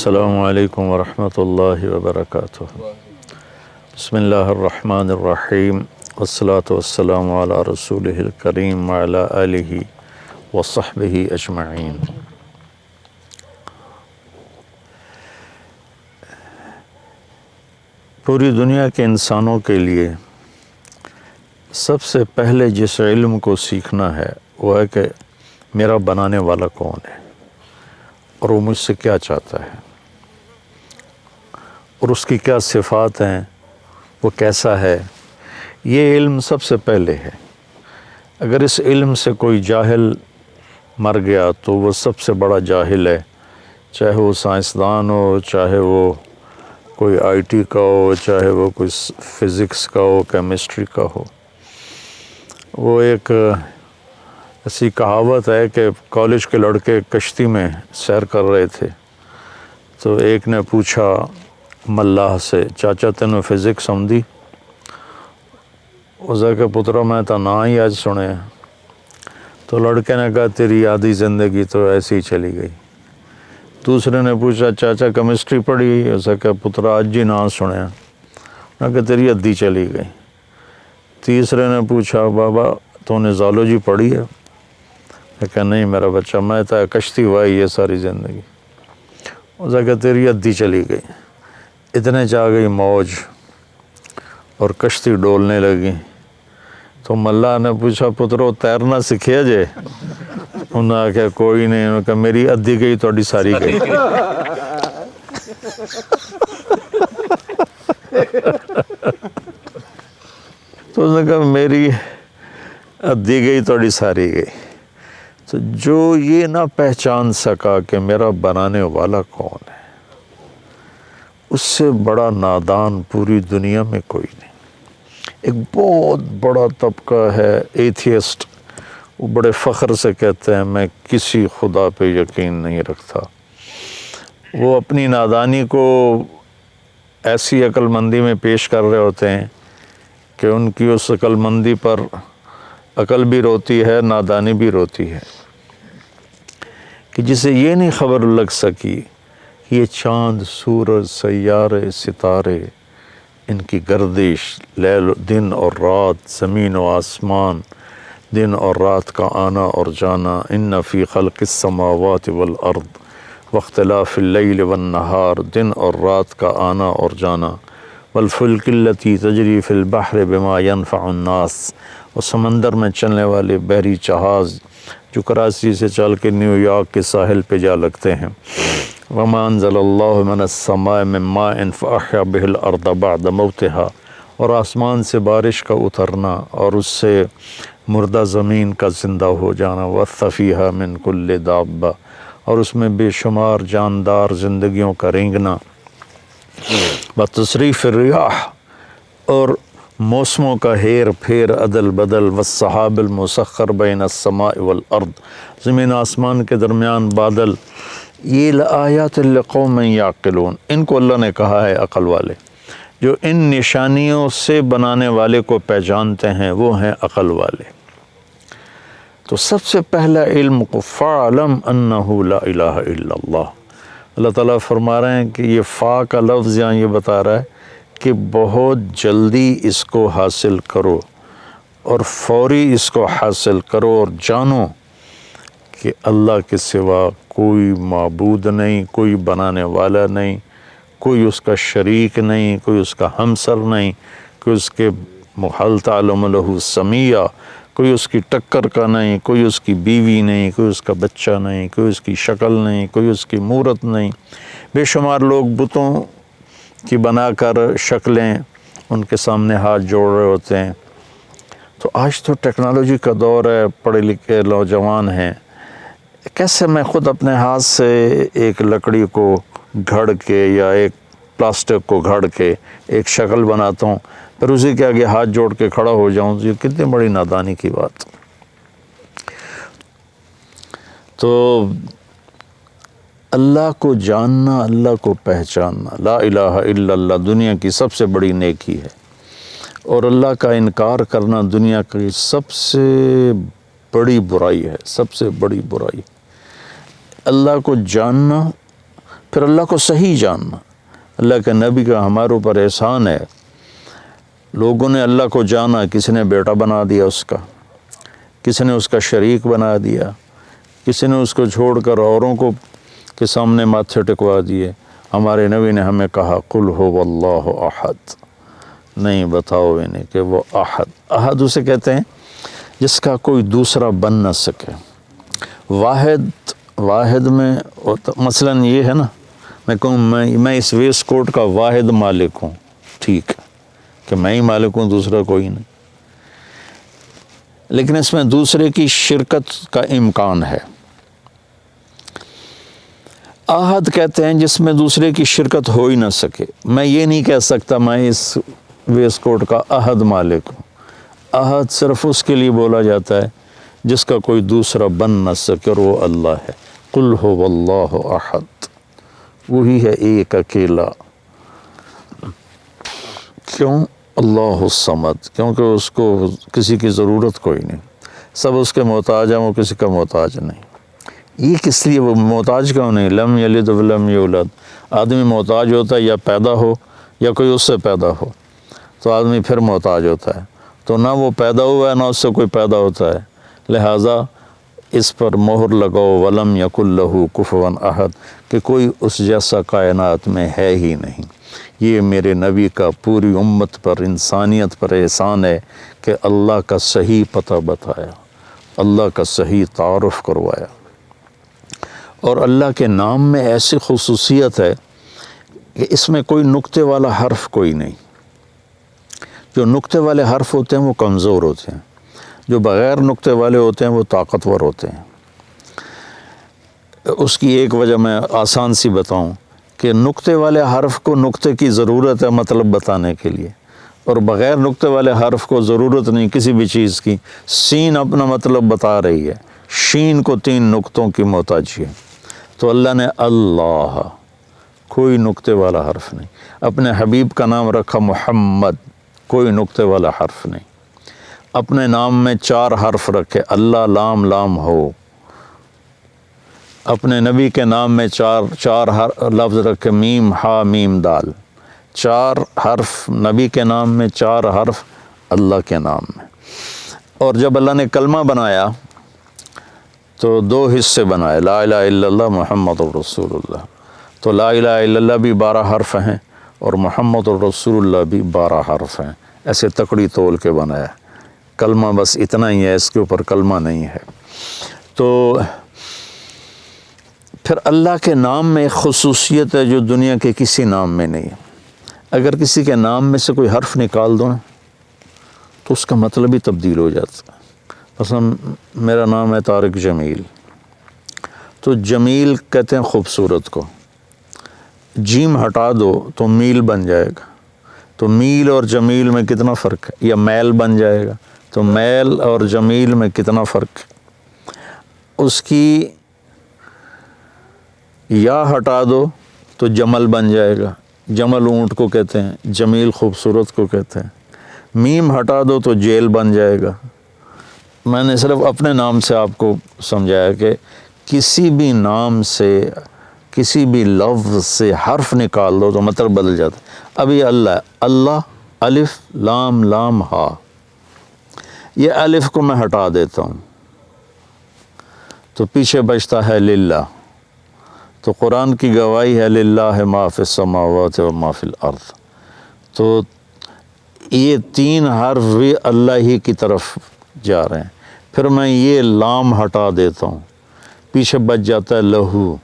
السلام علیکم ورحمۃ اللہ وبرکاتہ۔ بسم اللہ الرحمن الرحیم، والصلاة والسلام علی رسولہ الکریم وعلی آلہ وصحبہ اجمعین۔ پوری دنیا کے انسانوں کے لیے سب سے پہلے جس علم کو سیکھنا ہے وہ ہے کہ میرا بنانے والا کون ہے اور وہ مجھ سے کیا چاہتا ہے اور اس کی کیا صفات ہیں، وہ کیسا ہے۔ یہ علم سب سے پہلے ہے۔ اگر اس علم سے کوئی جاہل مر گیا تو وہ سب سے بڑا جاہل ہے، چاہے وہ سائنسدان ہو، چاہے وہ کوئی آئی ٹی کا ہو، چاہے وہ کوئی فزکس کا ہو، کیمسٹری کا ہو۔ وہ ایک ایسی کہاوت ہے کہ کالج کے لڑکے کشتی میں سیر کر رہے تھے تو ایک نے پوچھا ملاح سے، چاچا تینوں فزکس آؤندی؟ اس کہ پترا میں تو نہ ہی آج سنے۔ تو لڑکے نے کہا تیری آدھی زندگی تو ایسی ہی چلی گئی۔ دوسرے نے پوچھا چاچا کیمسٹری پڑھی؟ اس کہ پترا آج ہی نہ سنے۔ کہ تیری ادھی چلی گئی۔ تیسرے نے پوچھا بابا تو نے زالوجی پڑھی ہے؟ کہ نہیں میرا بچہ، میں تو کشتی وائی ہے ساری زندگی۔ اس کہ تیری ادھی چلی گئی۔ اتنے چاہ گئی موج اور کشتی ڈولنے لگی تو ملا نے پوچھا پترو تیرنا سکھیا جے؟ انہوں نے کہا کوئی نہیں۔ انہوں نے کہا میری ادھی گئی تھوڑی ساری گئی۔ تو اس نے کہا میری ادھی گئی تھوڑی ساری گئی۔ تو جو یہ نہ پہچان سکا کہ میرا بنانے والا کون ہے، اس سے بڑا نادان پوری دنیا میں کوئی نہیں۔ ایک بہت بڑا طبقہ ہے ایتھیسٹ، وہ بڑے فخر سے کہتے ہیں میں کسی خدا پہ یقین نہیں رکھتا۔ وہ اپنی نادانی کو ایسی عقل مندی میں پیش کر رہے ہوتے ہیں کہ ان کی اس عقل مندی پر عقل بھی روتی ہے، نادانی بھی روتی ہے، کہ جسے یہ نہیں خبر لگ سکی کہ یہ چاند، سورج، سیارے، ستارے، ان کی گردش، دن اور رات، زمین و آسمان، دن اور رات کا آنا اور جانا، ان فی خلق السماوات والارض واختلاف اللیل والنہار، دن اور رات کا آنا اور جانا، والفلک التی تجری فی البحر بما ینفع الناس، اور سمندر میں چلنے والے بحری جہاز جو کراچی سے چل کے نیو یارک کے ساحل پہ جا لگتے ہیں۔ وما انزل اللہ من السماء من ماء فاحیا بہ الارض بعد موتها، اور آسمان سے بارش کا اترنا اور اس سے مردہ زمین کا زندہ ہو جانا، وبث فیہا من کل دابہ، اور اس میں بے شمار جاندار زندگیوں کا رینگنا، وتصریف الریاح، اور موسموں کا ہیر پھیر، عدل بدل، والسحاب المسخر بین السماء والارض، زمین آسمان کے درمیان بادل، یہ لآیات لقوم یعقلون، ان کو اللہ نے کہا ہے عقل والے، جو ان نشانیوں سے بنانے والے کو پہچانتے ہیں وہ ہیں عقل والے۔ تو سب سے پہلا علم کو فَاعْلَمْ أَنَّهُ لَا إِلَهَ إِلَّا اللَّهُ، اللہ تعالیٰ فرما رہے ہیں کہ یہ فا کا لفظ یہاں یہ بتا رہا ہے کہ بہت جلدی اس کو حاصل کرو اور فوری اس کو حاصل کرو، اور جانو کہ اللہ کے سوا کوئی معبود نہیں، کوئی بنانے والا نہیں، کوئی اس کا شریک نہیں، کوئی اس کا ہمسر نہیں، کوئی اس کے محل تعلم لہ سمیہ، کوئی اس کی ٹکر کا نہیں، کوئی اس کی بیوی نہیں، کوئی اس کا بچہ نہیں، کوئی اس کی شکل نہیں، کوئی اس کی مورت نہیں۔ بے شمار لوگ بتوں کی بنا کر شکلیں ان کے سامنے ہاتھ جوڑ رہے ہوتے ہیں۔ تو آج تو ٹیکنالوجی کا دور ہے، پڑھے لکھے نوجوان ہیں، کیسے میں خود اپنے ہاتھ سے ایک لکڑی کو گھڑ کے یا ایک پلاسٹک کو گھڑ کے ایک شکل بناتا ہوں، پھر اسی کے آگے ہاتھ جوڑ کے کھڑا ہو جاؤں، یہ کتنی بڑی نادانی کی بات۔ تو اللہ کو جاننا، اللہ کو پہچاننا، لا الہ الا اللہ دنیا کی سب سے بڑی نیکی ہے، اور اللہ کا انکار کرنا دنیا کی سب سے بڑی برائی ہے، سب سے بڑی برائی۔ اللہ کو جاننا پھر اللہ کو صحیح جاننا. اللہ کے نبی کا ہمارے اوپر احسان ہے. لوگوں نے اللہ کو جانا، کسی نے بیٹا بنا دیا اس کا، کسی نے اس کا شریک بنا دیا، کسی نے اس کو چھوڑ کر اوروں کو کے سامنے ماتھے ٹکوا دیے. ہمارے نبی نے ہمیں کہا قل هو اللہ احد، نہیں بتاؤ انہیں کہ وہ احد. احد اسے کہتے ہیں جس کا کوئی دوسرا بن نہ سکے. واحد میں مثلاً یہ ہے نا، میں کہوں میں اس ویسٹ کوٹ کا واحد مالک ہوں، ٹھیک ہے کہ میں ہی مالک ہوں، دوسرا کوئی نہیں. لیکن اس میں دوسرے کی شرکت کا امکان ہے. احد کہتے ہیں جس میں دوسرے کی شرکت ہو ہی نہ سکے. میں یہ نہیں کہہ سکتا میں اس ویسٹ کوٹ کا احد مالک ہوں. احد صرف اس کے لیے بولا جاتا ہے جس کا کوئی دوسرا بن نہ سکے، اور وہ اللہ ہے. قل هو اللہ احد، وہی ہے ایک اکیلا. کیوں؟ اللہ الصمد، کیونکہ اس کو کسی کی ضرورت کوئی نہیں، سب اس کے محتاج ہیں، وہ کسی کا محتاج نہیں. یہ کس لیے وہ محتاج کیوں نہیں؟ لم یلد ولم یولد. آدمی محتاج ہوتا ہے یا پیدا ہو یا کوئی اس سے پیدا ہو، تو آدمی پھر محتاج ہوتا ہے. تو نہ وہ پیدا ہوا ہے نہ اس سے کوئی پیدا ہوتا ہے، لہٰذا اس پر مہر لگاؤ ولم یکن لہ کفوا احد، کہ کوئی اس جیسا کائنات میں ہے ہی نہیں. یہ میرے نبی کا پوری امت پر، انسانیت پر احسان ہے کہ اللہ کا صحیح پتہ بتایا، اللہ کا صحیح تعارف کروایا. اور اللہ کے نام میں ایسی خصوصیت ہے کہ اس میں کوئی نقطے والا حرف کوئی نہیں. جو نقطے والے حرف ہوتے ہیں وہ کمزور ہوتے ہیں، جو بغیر نقطے والے ہوتے ہیں وہ طاقتور ہوتے ہیں. اس کی ایک وجہ میں آسان سی بتاؤں کہ نقطے والے حرف کو نقطے کی ضرورت ہے مطلب بتانے کے لیے، اور بغیر نقطے والے حرف کو ضرورت نہیں کسی بھی چیز کی. سین اپنا مطلب بتا رہی ہے، شین کو 3 نقطوں کی محتاجی ہے. تو اللہ نے اللہ، کوئی نقطے والا حرف نہیں. اپنے حبیب کا نام رکھا محمد، کوئی نقطے والا حرف نہیں. اپنے نام میں 4 حرف رکھے، اللہ لام لام ہو. اپنے نبی کے نام میں چار لفظ رکھے، میم ہا میم دال. 4 حرف نبی کے نام میں، 4 حرف اللہ کے نام میں. اور جب اللہ نے کلمہ بنایا تو 2 حصے بنائے، لا الہ الا اللہ محمد الرسول اللہ. تو لا الہ الا اللہ بھی 12 حرف ہیں اور محمد الرسول اللہ بھی 12 حرف ہیں. ایسے تکڑی تول کے بنایا. کلمہ بس اتنا ہی ہے، اس کے اوپر کلمہ نہیں ہے. تو پھر اللہ کے نام میں ایک خصوصیت ہے جو دنیا کے کسی نام میں نہیں ہے. اگر کسی کے نام میں سے کوئی حرف نکال دو نا تو اس کا مطلب ہی تبدیل ہو جاتا ہے. مثلا میرا نام ہے طارق جمیل، تو جمیل کہتے ہیں خوبصورت کو. جیم ہٹا دو تو میل بن جائے گا. تو میل اور جمیل میں کتنا فرق ہے؟ یا میل بن جائے گا. تو میل اور جمیل میں کتنا فرق ہے؟ اس کی یا ہٹا دو تو جمل بن جائے گا. جمل اونٹ کو کہتے ہیں، جمیل خوبصورت کو کہتے ہیں. میم ہٹا دو تو جیل بن جائے گا. میں نے صرف اپنے نام سے آپ کو سمجھایا کہ کسی بھی نام سے، کسی بھی لفظ سے حرف نکال دو تو مطلب بدل جاتا ہے. ابھی اللہ ہے، اللہ الف لام لام ہا، یہ الف کو میں ہٹا دیتا ہوں تو پیچھے بچتا ہے للہ. تو قرآن کی گواہی ہے للہ ما فی السماوات و ما فی الارض. تو یہ 3 حرف بھی اللہ ہی کی طرف جا رہے ہیں. پھر میں یہ لام ہٹا دیتا ہوں، پیچھے بچ جاتا ہے لہو.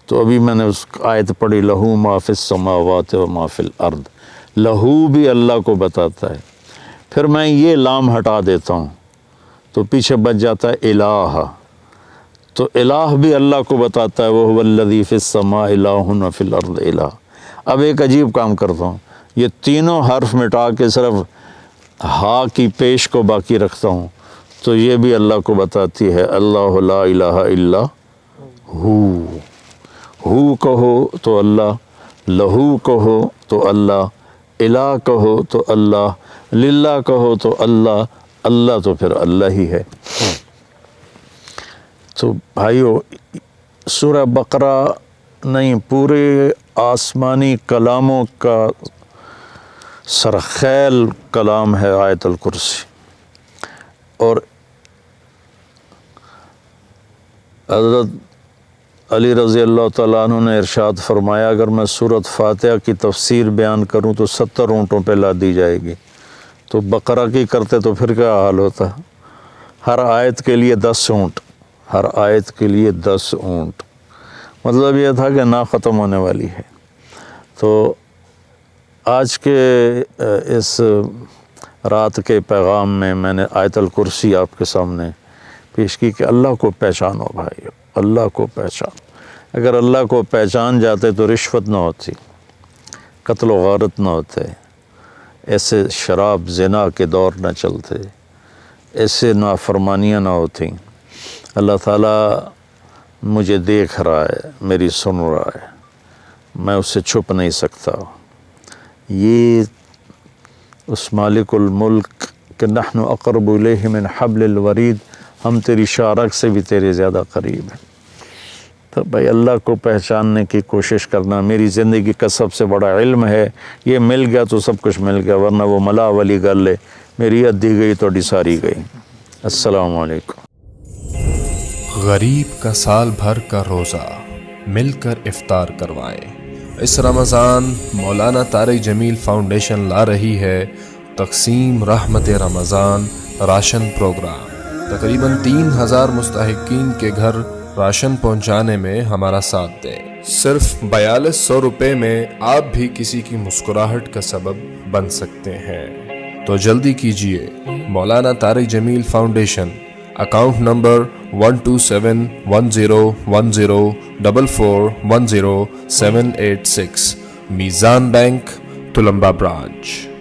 تو ابھی میں نے اس آیت پڑھی، لہو ما فی السماوات و ما فی الارض. لہو بھی اللہ کو بتاتا ہے. پھر میں یہ لام ہٹا دیتا ہوں تو پیچھے بچ جاتا ہے الہ. تو الہ بھی اللہ کو بتاتا ہے، وَهُوَ الَّذِي فِي السَّمَاءِ إِلَٰهٌ وَفِي الْأَرْضِ إِلَٰهٌ. اب ایک عجیب کام کرتا ہوں، یہ تینوں حرف مٹا کے صرف ہا کی پیش کو باقی رکھتا ہوں تو یہ بھی اللہ کو بتاتی ہے، اللہ لا الہ الا ہو. ہو کہو تو اللہ، لہو کہو تو اللہ، الہ کہو تو اللہ، للہ کہو تو اللہ. اللہ تو پھر اللہ ہی ہے. تو بھائیو، سورہ بقرہ نہیں پورے آسمانی کلاموں کا سرخیل کلام ہے آیت الکرسی. اور حضرت علی رضی اللہ تعالیٰ عنہ نے ارشاد فرمایا اگر میں سورۃ فاتحہ کی تفسیر بیان کروں تو 70 اونٹوں پہ لا دی جائے گی. تو بقرہ کی کرتے تو پھر کیا حال ہوتا. ہر آیت کے لیے 10 اونٹ، ہر آیت کے لیے 10 اونٹ. مطلب یہ تھا کہ نہ ختم ہونے والی ہے. تو آج کے اس رات کے پیغام میں نے آیت الکرسی آپ کے سامنے پیش کی کہ اللہ کو پہچانو بھائی، اللہ کو پہچان. اگر اللہ کو پہچان جاتے تو رشوت نہ ہوتی، قتل و غارت نہ ہوتے، ایسے شراب زنا کے دور نہ چلتے، ایسے نافرمانیاں نہ ہوتیں. اللہ تعالیٰ مجھے دیکھ رہا ہے، میری سن رہا ہے، میں اس سے چھپ نہیں سکتا. یہ اس مالک الملک کہ نحن اقرب الیہ من حبل الورید، ہم تیری شارک سے بھی تیرے زیادہ قریب ہیں. تو بھائی اللہ کو پہچاننے کی کوشش کرنا. میری زندگی کا سب سے بڑا علم ہے، یہ مل گیا تو سب کچھ مل گیا، ورنہ وہ ملا والی گل ہے، میری ادھی گئی تو ساری گئی. السلام علیکم. غریب کا سال بھر کا روزہ مل کر افطار کروائیں. اس رمضان مولانا طارق جمیل فاؤنڈیشن لا رہی ہے تقسیم رحمت رمضان راشن پروگرام. تقریباً 3000 مستحقین کے گھر راشن پہنچانے میں ہمارا ساتھ دیں. صرف 4200 روپے میں آپ بھی کسی کی مسکراہٹ کا سبب بن سکتے ہیں. تو جلدی کیجیے. مولانا طارق جمیل فاؤنڈیشن، اکاؤنٹ نمبر 127101044100786، میزان بینک، تلمبا برانچ.